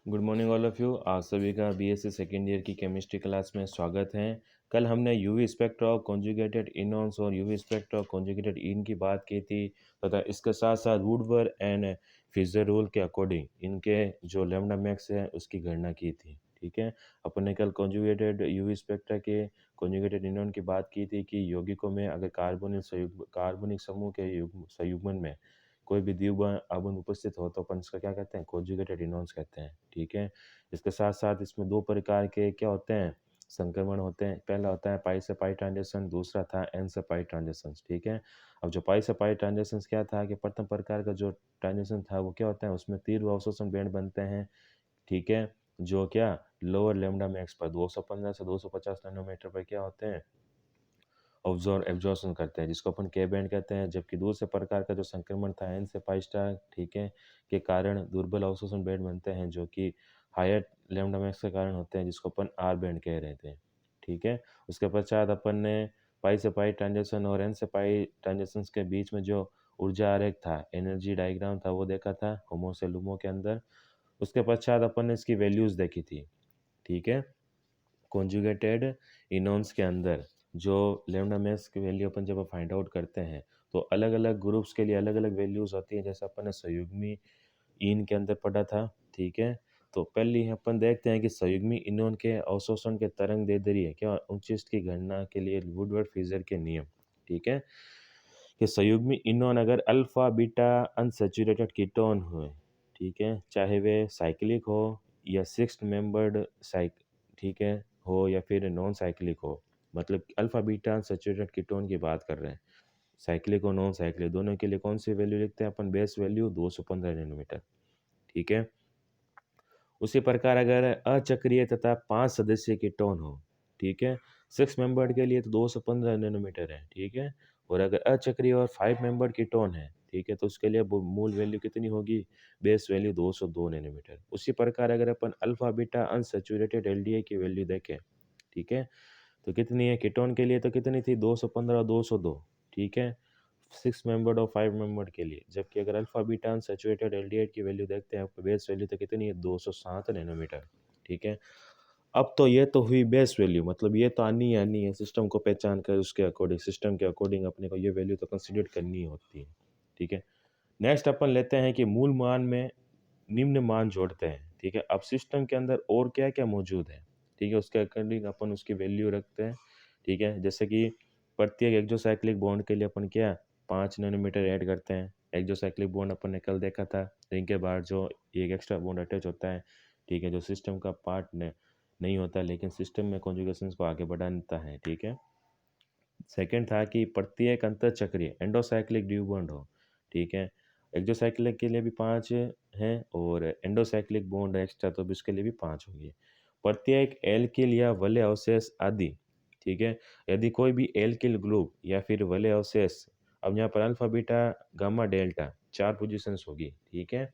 Good morning all of you. आप सभी का बीएससी सेकेंड ईयर की केमिस्ट्री क्लास में स्वागत है। कल हमने यूवी स्पेक्ट्रा ऑफ कॉन्जुगेटेड इनॉन्स और यूवी स्पेक्ट्रा ऑफ कॉन्जुगेटेड इन की बात की थी तथा इसके साथ साथ वुडवर्ड एंड फिशर रूल के अकॉर्डिंग इनके जो लैम्डा मैक्स है उसकी गणना की थी। ठीक है, अपन ने कल कॉन्जुगेटेड यूवी स्पेक्ट्रा के कॉन्जुगेटेड इनॉन की बात की थी कि यौगिकों में अगर कार्बनिक समूह के संयुग्मन में कोई भी द्विबंध आबंध उपस्थित हो तो अपन इसका क्या कहते हैं, कॉन्जुगेटेड इनॉन्स कहते हैं। ठीक है, इसके साथ साथ इसमें दो प्रकार के क्या होते हैं, संक्रमण होते हैं। पहला होता है पाई से पाई ट्रांजिशन, दूसरा था एन से पाई ट्रांजिशन। ठीक है, अब जो पाई से पाई ट्रांजिशन क्या था कि प्रथम प्रकार का जो ट्रांजिशन था वो क्या होता है, उसमें तीव्र अवशोषण बैंड बनते हैं। ठीक है, जो क्या लोअर लेमडा मैक्स पर 215 से 250 नैनोमीटर पर क्या होते हैं, एब्जॉर्प्शन करते हैं, जिसको अपन के बैंड कहते हैं। जबकि दूसरे प्रकार का जो संक्रमण था एन से पाई स्टार, ठीक है, के कारण दुर्बल अवशोषण बैंड बनते हैं जो कि हायर लैम्डा मैक्स के कारण होते हैं, जिसको अपन आर बैंड कह रहे थे। ठीक है, उसके पश्चात अपन ने पाई से पाई ट्रांजिशन और एन से पाई ट्रांजिशन के बीच में जो ऊर्जा आरेख था, एनर्जी डायग्राम था, वो देखा था होमो से लुमो के अंदर। उसके पश्चात अपन ने इसकी वैल्यूज़ देखी थी। ठीक है, कॉन्जुगेटेड इनॉन्स के अंदर जो लैम्डा मैक्स की वैल्यू अपन जब फाइंड आउट करते हैं तो अलग अलग ग्रुप्स के लिए अलग अलग वैल्यूज़ होती हैं, जैसे अपन ने संयुग्मी इन के अंदर पढ़ा था। ठीक है, तो पहली अपन देखते हैं कि संयुग्मी इनॉन के अवशोषण के तरंग दैर्ध्य क्या उच्चिष्ट की गणना के लिए वुडवर्ड फ्रीजर के नियम। ठीक है, कि संयुग्मी इनॉन अगर अल्फा बीटा अनसैचुरेटेड कीटोन हो, ठीक है, चाहे वे साइक्लिक हो या सिक्स मेंबर्ड ठीक है, हो या फिर नॉन साइक्लिक हो, मतलब अल्फा बीटा अनसैचुरेटेड कीटोन की बात कर रहे हैं, साइक्लिक और नॉन साइक्लिक दोनों के लिए कौन सी वैल्यू लिखते हैं अपन, बेस वैल्यू 215 नैनोमीटर। ठीक है, उसी प्रकार अगर अचक्रीय तथा 5 सदस्यीय कीटोन हो, ठीक है, 6 मेंबर्ड के लिए तो 215 नैनोमीटर है। ठीक है, और अगर अचक्रीय और 5 मेंबर्ड कीटोन है, ठीक है, तो उसके लिए मूल वैल्यू कितनी होगी, बेस वैल्यू 202 नैनोमीटर। उसी प्रकार अगर अपन अल्फा बीटा अनसैचुरेटेड एलडीए की वैल्यू देखें, ठीक है, तो कितनी है, कीटोन के लिए तो कितनी थी, 215 और 202। ठीक है, 6 मेंबर्ड और 5 मेंबर्ड के लिए। जबकि अगर अल्फा बीटा अनसैचुरेटेड एल्डिहाइड की वैल्यू देखते हैं, आपको बेस वैल्यू तो कितनी है, 207 नैनोमीटर। ठीक है, अब तो ये तो हुई बेस वैल्यू, मतलब ये तो आनी ही आनी है, सिस्टम को पहचान कर उसके अकॉर्डिंग, सिस्टम के अकॉर्डिंग अपने को ये वैल्यू तो कंसिडर करनी होती है। ठीक है, नेक्स्ट अपन लेते हैं कि मूल मान में निम्न मान जोड़ते हैं। ठीक है, अब सिस्टम के अंदर और क्या क्या मौजूद है, ठीक है, उसके अकॉर्डिंग अपन उसकी वैल्यू रखते हैं। ठीक है, जैसे कि प्रत्येक एक्सोसाइक्लिक बॉन्ड के लिए अपन क्या 5 नैनोमीटर ऐड करते हैं। एक्सोसाइक्लिक बॉन्ड अपन ने कल देखा था, रिंग के बाद जो एक एक्स्ट्रा बॉन्ड अटैच होता है, ठीक है, जो सिस्टम का पार्ट नहीं होता लेकिन सिस्टम में कॉन्जुगेशन को आगे बढ़ाता है। ठीक है, सेकंड था कि प्रत्येक अंतर चक्रीय एंडोसाइक्लिक ड्यू बॉन्ड हो। ठीक है, एक्सोसाइक्लिक के लिए भी 5 हैं और एंडोसाइक्लिक बॉन्ड एक्स्ट्रा तो भी उसके लिए भी 5 होंगे। प्रत्येक एल्किल या वलय अवशेष आदि, ठीक है, यदि कोई भी एल्किल ग्रुप या फिर वलय अवशेष, अब यहाँ पर alpha beta gamma delta 4 positions होगी। ठीक है,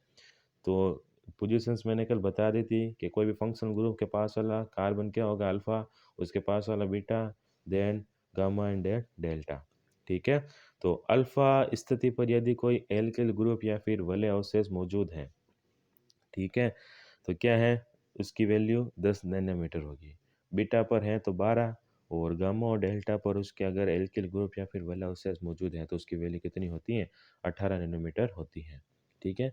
तो पोजीशंस मैंने कल बता दी थी कि कोई भी फंक्शनल ग्रुप के पास वाला कार्बन क्या होगा, अल्फा, उसके पास वाला beta, then gamma and delta. ठीक है, तो अल्फा स्थिति पर यदि कोई एल्किल ग्रुप या फिर वलय अवशेष मौजूद है, ठीक है, तो क्या है, उसकी वैल्यू 10 नैनोमीटर होगी। बीटा पर है तो 12, और गामा और डेल्टा पर उसके अगर एल्किल ग्रुप या फिर वलय अवशेष मौजूद है तो उसकी वैल्यू कितनी होती है, 18 नैनोमीटर होती है। ठीक है,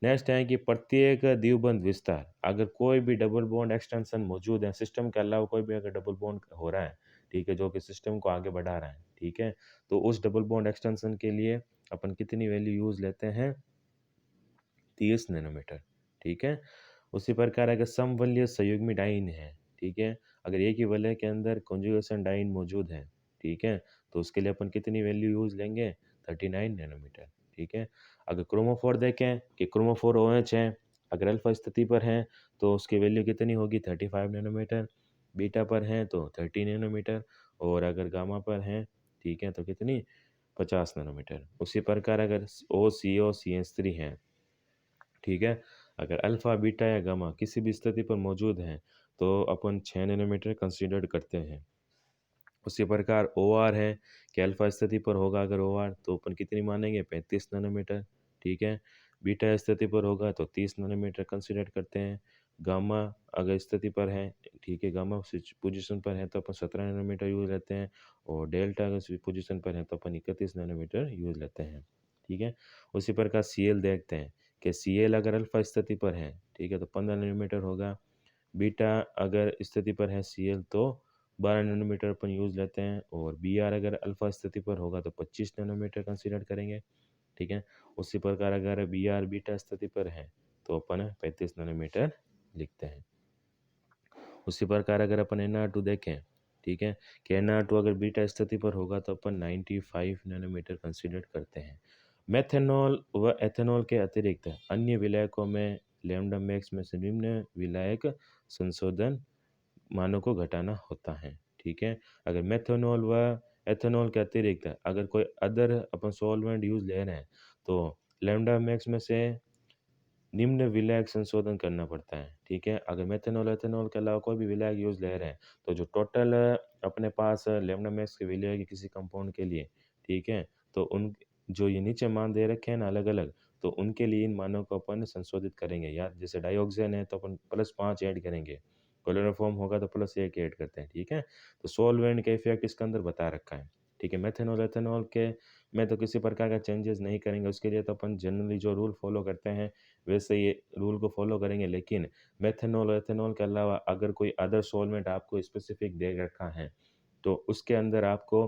नेक्स्ट है कि प्रत्येक द्विबंध विस्तार, अगर कोई भी डबल बॉन्ड एक्सटेंशन मौजूद है, सिस्टम के अलावा कोई भी अगर डबल बॉन्ड हो रहा है, ठीक है, जो कि सिस्टम को आगे बढ़ा रहा है, ठीक है, तो उस डबल बॉन्ड एक्सटेंशन के लिए अपन कितनी वैल्यू यूज लेते हैं, 30 नैनोमीटर। ठीक है, उसी प्रकार अगर समवलय संयुग्मी डाइन है, ठीक है, अगर एक ही वलय के अंदर कॉन्जुगेशन डाइन मौजूद है, ठीक है, तो उसके लिए अपन कितनी वैल्यू यूज लेंगे, 39 नैनोमीटर। ठीक है, अगर क्रोमोफोर देखें कि क्रोमोफोर OH है, अगर अल्फा स्थिति पर है तो उसकी वैल्यू कितनी होगी, 35 नैनोमीटर, बीटा पर है तो 30 नैनोमीटर, और अगर गामा पर है, ठीक है, तो कितनी, 50 नैनोमीटर। उसी प्रकार अगर OCO CH3 है, ठीक है, अगर अल्फा बीटा या गामा किसी भी स्थिति पर मौजूद हैं तो अपन 6 नैनोमीटर कंसीडर करते हैं। उसी प्रकार ओ आर है कि अल्फा स्थिति पर होगा अगर ओ आर तो अपन कितनी मानेंगे, 35 नैनोमीटर। ठीक है, बीटा स्थिति पर होगा तो 30 नैनोमीटर कंसीडर करते हैं। गामा अगर स्थिति पर है, ठीक है, गामा पोजीशन पर है तो अपन 17 नैनोमीटर यूज़ लेते हैं, और डेल्टा अगर पोजीशन पर है तो अपन 31 नैनोमीटर यूज़ लेते हैं, ठीक है। उसी प्रकार सीएल देखते हैं कि सीएल अगर अल्फा स्थिति पर है, ठीक है, तो 15 नैनोमीटर होगा। बीटा अगर स्थिति पर है सीएल तो 12 नैनोमीटर अपन यूज़ लेते हैं, और बीआर अगर अल्फा स्थिति पर होगा तो 25 नैनोमीटर कंसीडर करेंगे, ठीक है। उसी प्रकार अगर बीआर बीटा स्थिति पर है तो अपन 35 नैनोमीटर लिखते हैं। उसी प्रकार अगर अपन NR2 देखें, ठीक है, कि NR2 अगर बीटा स्थिति पर होगा तो अपन 95 नैनोमीटर कंसीडर करते हैं। मेथनॉल व एथेनॉल के अतिरिक्त अन्य विलायकों में लैम्ब्डा मैक्स में से निम्न विलायक संशोधन मानों को घटाना होता है, ठीक है। अगर मेथनॉल व एथेनॉल के अतिरिक्त अगर कोई अदर अपन सॉल्वेंट यूज़ ले रहे हैं तो लैम्ब्डा मैक्स में से निम्न विलायक संशोधन करना पड़ता है, ठीक है। अगर मेथनॉल एथेनॉल के अलावा कोई भी विलायक यूज़ ले रहे हैं तो जो टोटल अपने पास लैम्ब्डा मैक्स के विलायक है किसी कंपाउंड के लिए, ठीक है, तो उन जो ये नीचे मान दे रखे हैं ना अलग अलग, तो उनके लिए इन मानों को अपन संशोधित करेंगे, या जैसे डाइऑक्सेन है तो अपन +5 ऐड करेंगे, क्लोरोफॉर्म होगा तो +1 ऐड करते हैं, ठीक है। तो सॉल्वेंट का इफेक्ट इसके अंदर बता रखा है, ठीक है। मेथनॉल एथेनॉल के में तो किसी प्रकार का चेंजेस नहीं करेंगे, उसके लिए तो अपन जनरली जो रूल फॉलो करते हैं वैसे ये रूल को फॉलो करेंगे, लेकिन मेथनॉल और एथेनॉल के अलावा अगर कोई अदर सॉल्वेंट आपको स्पेसिफिक दे रखा है तो उसके अंदर आपको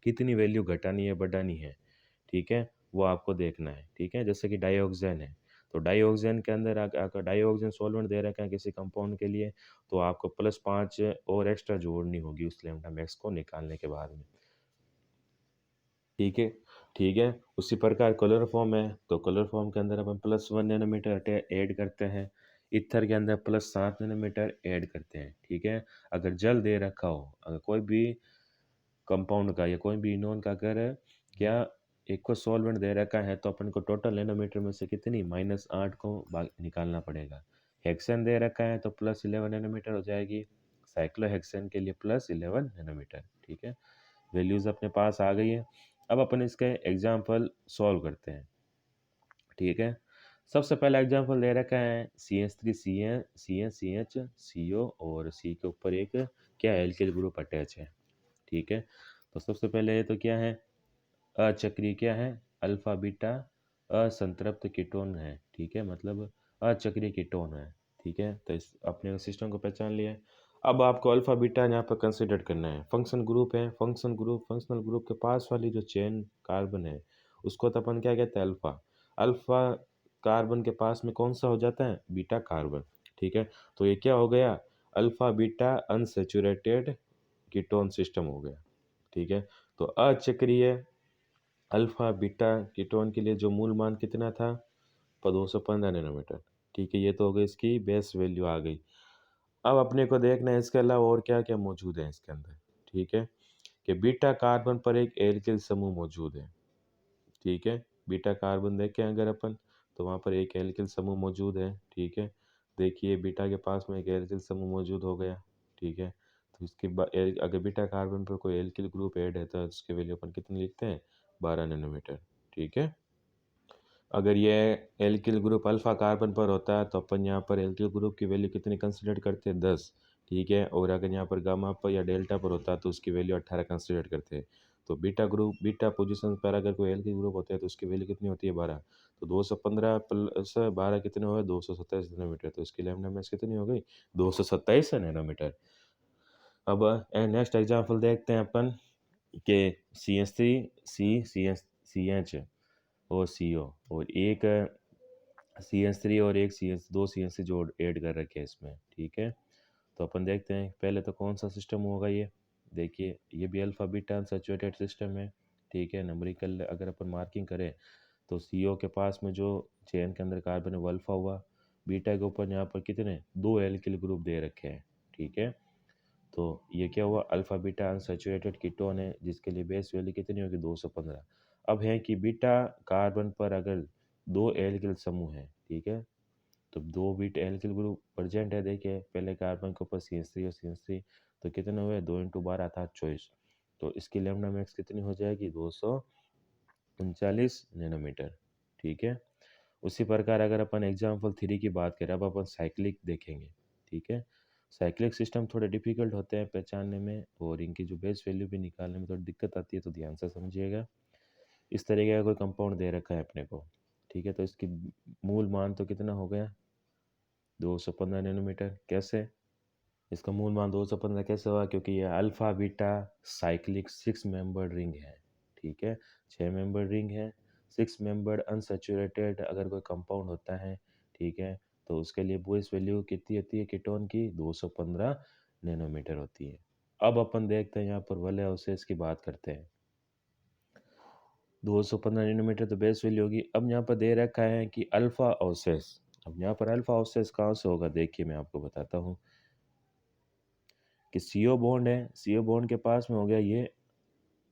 कितनी वैल्यू घटानी है बढ़ानी है, ठीक है, वो आपको देखना है, ठीक है। जैसे कि डाइऑक्सेन है तो डाइऑक्सेन के अंदर अगर डाइऑक्सेन सॉल्वेंट दे रखा है किसी कंपाउंड के लिए तो आपको +5 और एक्स्ट्रा जोड़नी होगी उस लैम्ब्डा मैक्स को निकालने के बाद में, ठीक है, ठीक है। उसी प्रकार क्लोरोफॉर्म है तो क्लोरोफॉर्म के अंदर अपन +1 नैनोमीटर ऐड करते हैं, ईथर के अंदर +7 नैनोमीटर ऐड करते हैं, ठीक है। अगर जल दे रखा हो, अगर कोई भी कंपाउंड का या कोई भी इनोन का अगर क्या एक को सॉल्वेंट दे रखा है तो अपन को टोटल नैनोमीटर में से कितनी -8 को निकालना पड़ेगा। हेक्सेन दे रखा है तो +11 नैनोमीटर हो जाएगी, साइक्लोहेक्सेन के लिए +11 नैनोमीटर, ठीक है। वैल्यूज़ अपने पास आ गई है। अब अपन इसके एग्जाम्पल सॉल्व करते हैं, ठीक है। सबसे पहला एग्जाम्पल दे रखा है CH3 CH CO और C के ऊपर एक क्या एल्किल ग्रुप अटैच है, ठीक है। तो सबसे पहले तो क्या है, अचक्रीय क्या है, अल्फा बीटा असंतृप्त कीटोन है, ठीक है, मतलब अचक्रीय कीटोन है, ठीक है। तो इस अपने सिस्टम को पहचान लिया है। अब आपको अल्फा बीटा यहाँ पर कंसिडर करना है, फंक्शन ग्रुप है, फंक्शनल ग्रुप के पास वाली जो चेन कार्बन है उसको तो अपन क्या कहते हैं, अल्फा। अल्फा कार्बन के पास में कौन सा हो जाता है, बीटा कार्बन, ठीक है। तो ये क्या हो गया, alpha beta unsaturated ketone system हो गया, ठीक है। तो अचक्रीय अल्फा बीटा कीटोन के लिए जो मूल मान कितना था, 215 नैनोमीटर, ठीक है। ये तो हो गई इसकी बेस वैल्यू आ गई। अब अपने को देखना है इसके अलावा और क्या क्या मौजूद है इसके अंदर, ठीक है, कि बीटा कार्बन पर एक एल्किल समूह मौजूद है, ठीक है। बीटा कार्बन देखें अगर अपन तो वहाँ पर एक एल्किल समूह मौजूद है, ठीक है। देखिए बीटा के पास में एक एल्किल समूह मौजूद हो गया, ठीक है। तो इसके बाद अगर बीटा कार्बन पर कोई एल्किल ग्रुप ऐड है तो उसके वैल्यू अपन कितनी लिखते हैं, 12 नैनोमीटर, ठीक है। अगर ये एल्किल ग्रुप अल्फा कार्बन पर होता है तो अपन यहाँ पर एल्किल ग्रुप की वैल्यू कितनी कंसिडर करते हैं, 10, ठीक है। और अगर यहाँ पर गामा पर या डेल्टा पर होता है तो उसकी वैल्यू 18 कंसिडर करते हैं। तो बीटा पोजीशन पर अगर कोई एल्किल ग्रुप होता है तो उसकी वैल्यू कितनी होती है, 12। तो 215 प्लस 12 कितने हो गए, 227 नैनोमीटर, तो इसकी लैम्डा मैक्स कितनी हो गई, 227 नैनोमीटर। अब नेक्स्ट एग्जाम्पल देखते हैं अपन के CH3 और CO और एक CH3 और एक दो CH3 जोड़ ऐड कर रखे हैं इसमें, ठीक है। तो अपन देखते हैं पहले तो कौन सा सिस्टम होगा ये, देखिए ये भी अल्फा बीटा अनसैचुरेटेड सिस्टम है, ठीक है। नंबरिकल अगर अपन मार्किंग करें तो CO के पास में जो चेन के अंदर कार्बन है वो अल्फा हुआ, बीटा के ऊपर यहाँ पर कितने दो एल्किल ग्रुप दे रखे हैं, ठीक है। तो ये क्या हुआ, अल्फा बीटा अनसैचुरेटेड कीटोन है जिसके लिए बेस वैल्यू कितनी होगी, 215। अब है कि बीटा कार्बन पर अगर दो एल्किल समूह है, ठीक है, तो दो बीटा एल्किल ग्रुप प्रेजेंट है, देखिए पहले कार्बन के ऊपर CH3 और CH3, तो कितने हुए, 2 × 12 अर्थात 24। तो इसकी लैम्डा मैक्स कितनी हो जाएगी, 239 नैनोमीटर, ठीक है। उसी प्रकार अगर अपन एग्जाम्पल 3 की बात करें, अब अपन साइक्लिक देखेंगे, ठीक है। साइक्लिक सिस्टम थोड़े डिफिकल्ट होते हैं पहचानने में और इनकी जो बेस वैल्यू भी निकालने में थोड़ी दिक्कत आती है, तो ध्यान से समझिएगा। इस तरीके का कोई कंपाउंड दे रखा है अपने को, ठीक है। तो इसकी मूल मान तो कितना हो गया, 215 नैनोमीटर। कैसे इसका मूल मान 215 कैसे हुआ, क्योंकि ये alpha beta cyclic 6 membered ring है, ठीक है। 6 मेंबर्ड रिंग है। 6 मेंबर्ड अनसैचुरेटेड अगर कोई कंपाउंड होता है, ठीक है, तो उसके लिए बोइस वैल्यू कितनी होती है कीटोन की, 215 नैनोमीटर होती है। अब अपन देखते हैं यहाँ पर वैले हाउसेस की बात करते हैं। 215 नैनोमीटर तो बेस वैल्यू होगी। अब यहाँ पर दे रखा है कि अल्फ़ा हाउसेस, अब यहाँ पर अल्फ़ा हाउसेस कहाँ से होगा, देखिए मैं आपको बताता हूँ कि CO बॉन्ड है, CO बॉन्ड के पास में हो गया ये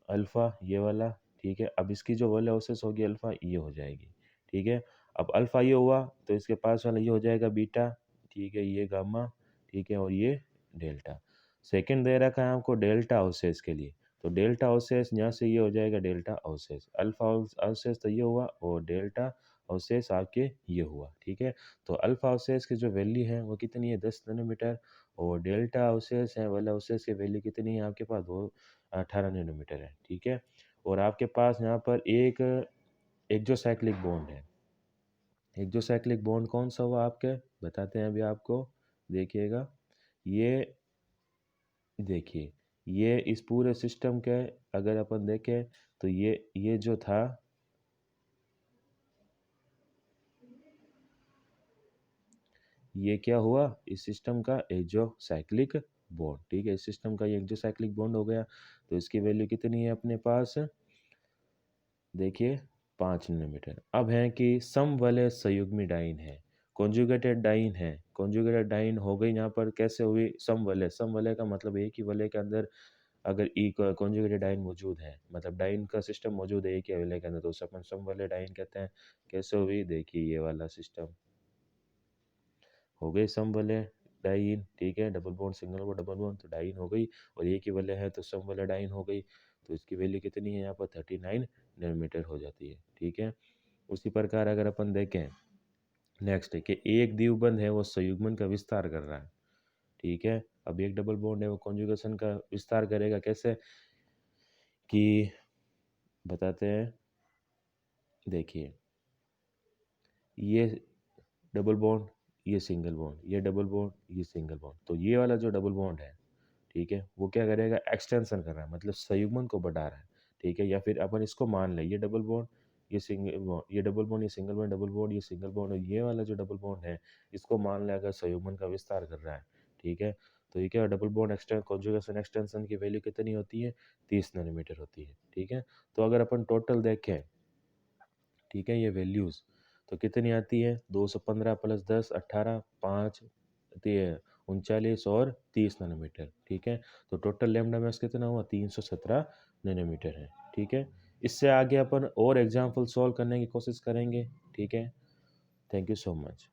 अल्फ़ा, ये वाला, ठीक है। अब इसकी जो वैले हाउसेस होगी अल्फ़ा, ये हो जाएगी, ठीक है। अब अल्फ़ा ये हुआ तो इसके पास वाला ये हो जाएगा बीटा, ठीक है, ये गामा, ठीक है, और ये डेल्टा। सेकंड दे रखा है आपको डेल्टा हाउसेस के लिए, तो डेल्टा हाउसेस यहाँ से ये हो जाएगा डेल्टा हाउसेस, अल्फ़ा हाउसेस तो ये हुआ और डेल्टा हाउसेस आपके ये हुआ, ठीक है। तो अल्फ़ा हाउसेस की जो वैल्यू है वो कितनी है, 10 नैनोमीटर, और डेल्टा हाउसेस है वाला हाउसेस की वैल्यू कितनी है आपके पास, वो 18 नैनोमीटर है, ठीक है। और आपके पास यहाँ पर एक एक्सोसाइक्लिक बॉन्ड है। एक्सोसाइक्लिक बॉन्ड कौन सा हुआ आपके, बताते हैं अभी आपको, देखिएगा। ये देखिए, ये इस पूरे सिस्टम के अगर अपन देखें तो ये जो था, ये क्या हुआ, इस सिस्टम का एक्सोसाइक्लिक बॉन्ड, ठीक है। इस सिस्टम का ये एक्सोसाइक्लिक बॉन्ड हो गया, तो इसकी वैल्यू कितनी है अपने पास, देखिए 5 नैनोमीटर। अब है कि सम वाले संयुग्मी डाइन है, कॉन्जुगेटेड डाइन है। कॉन्जुगेटेड डाइन हो गई यहाँ पर, कैसे हुई, सम वलय का मतलब एक ही वलय के अंदर अगर ई कॉन्जुगेटेड डाइन मौजूद है, मतलब डाइन का सिस्टम मौजूद है एक ही वलय के अंदर, तो उसे अपन सम वलय डाइन कहते हैं। कैसे हुई, देखिए ये वाला सिस्टम हो गई सम वलय डाइन, ठीक है। Double bond single bond double bond, तो डाइन हो गई, और एक ही वलय है तो सम वलय डाइन हो गई। तो इसकी वैल्यू कितनी है यहाँ पर, 39 नैनोमीटर हो जाती है, ठीक है। उसी प्रकार अगर अपन देखें नेक्स्ट है कि एक द्विबंध है वो संयुग्मन का विस्तार कर रहा है, ठीक है। अब एक डबल बॉन्ड है वो कॉन्जुगेशन का विस्तार करेगा, कैसे कि बताते हैं, देखिए ये डबल बॉन्ड, ये सिंगल बॉन्ड, ये डबल बॉन्ड, ये सिंगल बॉन्ड, तो ये वाला जो डबल बॉन्ड है, ठीक है, वो क्या करेगा, एक्सटेंशन कर रहा है, मतलब संयुग्मन को बढ़ा रहा है, ठीक है। या फिर अपन इसको मान लें, ये डबल बॉन्ड, ये सिंगल बॉन्ड, ये डबल बॉन्ड, ये सिंगल बॉन्ड, डबल बॉन्ड, ये सिंगल बॉन्ड, और ये वाला जो डबल बॉन्ड है, इसको मान लें अगर संयुग्मन का विस्तार कर रहा है, ठीक है। तो ये क्या, double bond extension conjugation extension की वैल्यू कितनी होती है, 30 नैनोमीटर होती है, ठीक है। तो अगर अपन टोटल देखें, ठीक है, ये वैल्यूज़ तो कितनी आती है, 215 प्लस 10 18 5 39 और 30 नैनोमीटर, ठीक है। तो टोटल लैम्डा मैक्स कितना हुआ, 317 नैनोमीटर है, ठीक है। इससे आगे अपन और एग्जाम्पल सॉल्व करने की कोशिश करेंगे, ठीक है। Thank you so much.